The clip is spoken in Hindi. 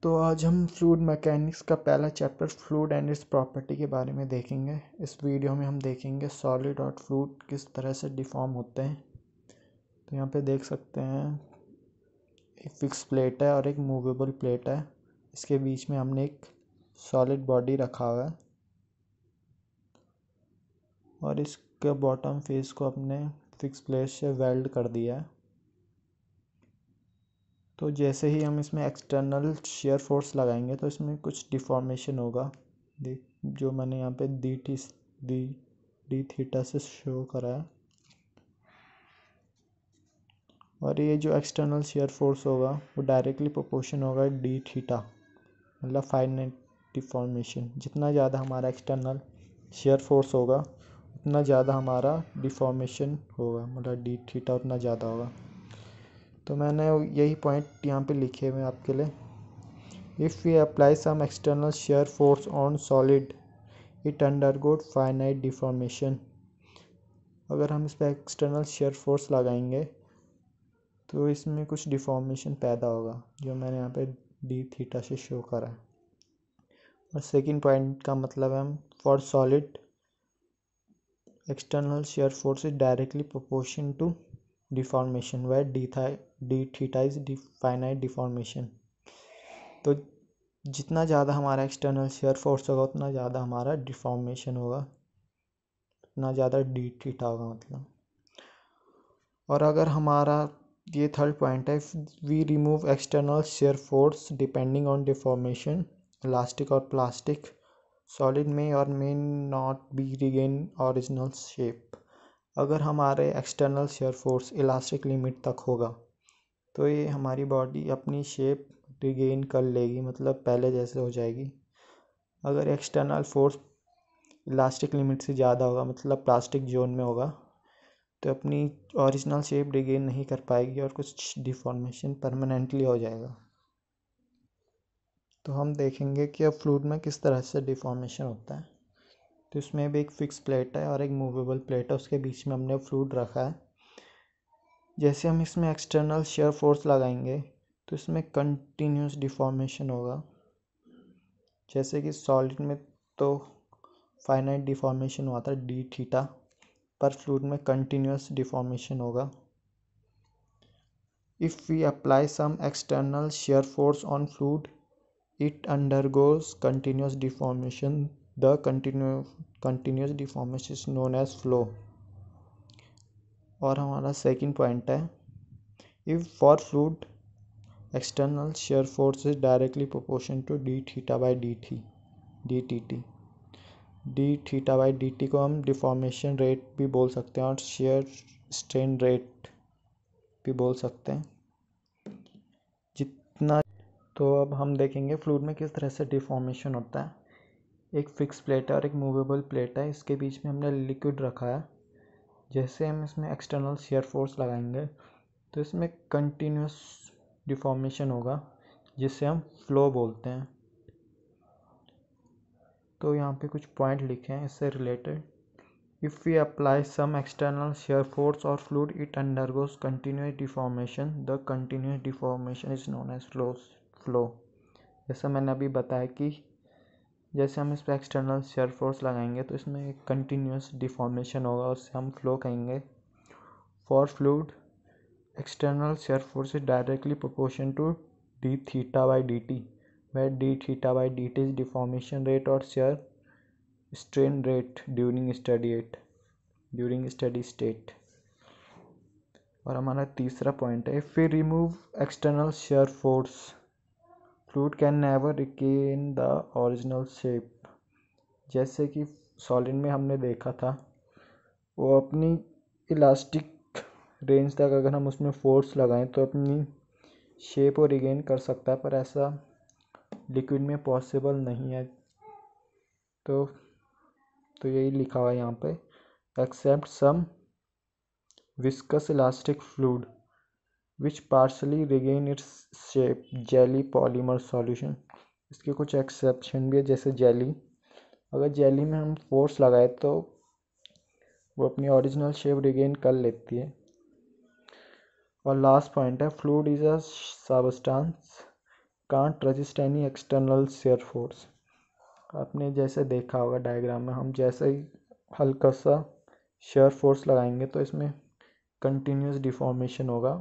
तो आज हम फ्लूइड मैकेनिक्स का पहला chapter fluid and it's property के बारे में देखेंगे। इस वीडियो में हम देखेंगे सॉलिड और फ्लूइड किस तरह से डिफॉर्म होते हैं। तो यहाँ पे देख सकते हैं एक फिक्स प्लेट है और एक मूवेबल प्लेट है। इसके बीच में हमने एक सॉलिड बॉडी रखा हुआ है और इसके बॉटम फेस को अपने फिक्स प्लेट से वेल्ड कर दिया है। तो जैसे ही हम इसमें एक्सटर्नल शेयर फोर्स लगाएंगे तो इसमें कुछ डिफॉर्मेशन होगा। देख जो मैंने यहाँ पे डी थीटा से शो करा है। और ये जो एक्सटर्नल शेयर फोर्स होगा वो डायरेक्टली प्रोपोर्शन होगा डी थीटा, मतलब फाइनाइट डिफॉर्मेशन। जितना ज़्यादा हमारा एक्सटर्नल शेयर फोर्स होगा उतना ज़्यादा हमारा डिफॉर्मेशन होगा, मतलब डी थीटा उतना ज़्यादा होगा। तो मैंने यही पॉइंट यहाँ पे लिखे हुए हैं आपके लिए। If we apply some external shear force on solid, it undergoes finite deformation। अगर हम इस पर एक्सटर्नल shear force लगाएंगे तो इसमें कुछ डिफॉर्मेशन पैदा होगा, जो मैंने यहाँ पे डी थीटा से शो करा है। और सेकंड पॉइंट का मतलब है for solid external shear force is directly proportion to deformation where D theta is finite deformation. तो जितना ज़्यादा हमारा एक्सटर्नल शेयर फोर्स होगा उतना ज़्यादा हमारा डिफॉर्मेशन होगा, उतना ज़्यादा डी थीटा होगा मतलब। और अगर हमारा ये थर्ड पॉइंट है, we remove external shear force depending on deformation, elastic और प्लास्टिक, सॉलिड में और may not be regain original shape. अगर हमारे external shear force elastic limit तक होगा तो ये हमारी बॉडी अपनी शेप रिगेन कर लेगी, मतलब पहले जैसे हो जाएगी। अगर एक्सटर्नल फोर्स इलास्टिक लिमिट से ज़्यादा होगा, मतलब प्लास्टिक जोन में होगा, तो अपनी ओरिजिनल शेप रिगेन नहीं कर पाएगी और कुछ डिफॉर्मेशन परमानेंटली हो जाएगा। तो हम देखेंगे कि अब फ्लूइड में किस तरह से डिफॉर्मेशन होता है। तो इसमें भी एक फिक्स प्लेट है और एक मूवेबल प्लेट है, उसके बीच में हमने फ्लूइड रखा है। जैसे हम इसमें एक्सटर्नल शेयर फोर्स लगाएंगे तो इसमें कंटिन्यूस डिफॉर्मेशन होगा। जैसे कि सॉलिड में तो फाइनाइट डिफॉर्मेशन हुआ था डी थीटा, पर फ्लूइड में कंटिन्यूस डिफॉर्मेशन होगा। If we apply some external shear force on fluid, it undergoes continuous deformation. The continuous deformation is known as flow. और हमारा सेकंड पॉइंट है, if for fluid external shear force is directly proportion to d theta by d t t. D theta by d t को हम डिफॉर्मेशन रेट भी बोल सकते हैं और शेयर स्ट्रेन रेट भी बोल सकते हैं। जितना तो अब हम देखेंगे फ्लूइड में किस तरह से डिफॉर्मेशन होता है। एक फिक्स प्लेट है और एक मूवेबल प्लेट है, इसके बीच में हमने लिक्विड रखा है। जैसे हम इसमें एक्सटर्नल शेयर फोर्स लगाएंगे तो इसमें कंटिन्यूस डिफॉर्मेशन होगा, जिसे हम फ्लो बोलते हैं। तो यहाँ पे कुछ पॉइंट लिखे हैं इससे related. If we apply some external shear force और fluid, it undergoes continuous deformation. The continuous deformation is known as flow. जैसा मैंने अभी बताया कि जैसे हम इस पर एक्सटर्नल शेयर फोर्स लगाएंगे तो इसमें एक कंटिन्यूस डिफॉर्मेशन होगा, उससे हम फ्लो कहेंगे। For fluid external shear force is directly proportion to d theta by d t, where d theta by dt is deformation rate or shear strain rate during steady state। और हमारा तीसरा पॉइंट है, if we remove external shear force, fluid can never regain the original shape. जैसे कि सॉलिड में हमने देखा था, वो अपनी इलास्टिक रेंज तक अगर हम उसमें फोर्स लगाएं तो अपनी शेप को रिगेन कर सकता है, पर ऐसा लिक्विड में पॉसिबल नहीं है। तो यही लिखा हुआ है यहाँ पे, except some viscous elastic fluid which partially regain its shape, jelly polymer solution. इसके कुछ एक्सेप्शन भी है, जैसे जेली। अगर जेली में हम फोर्स लगाए तो वो अपनी ओरिजिनल शेप रिगेन कर लेती है। और लास्ट पॉइंट है, fluid is a substance can't resist any external shear force. आपने जैसे देखा होगा डायग्राम में, हम जैसे ही हल्का सा शेयर फोर्स लगाएंगे तो इसमें कंटिन्यूस डिफॉर्मेशन होगा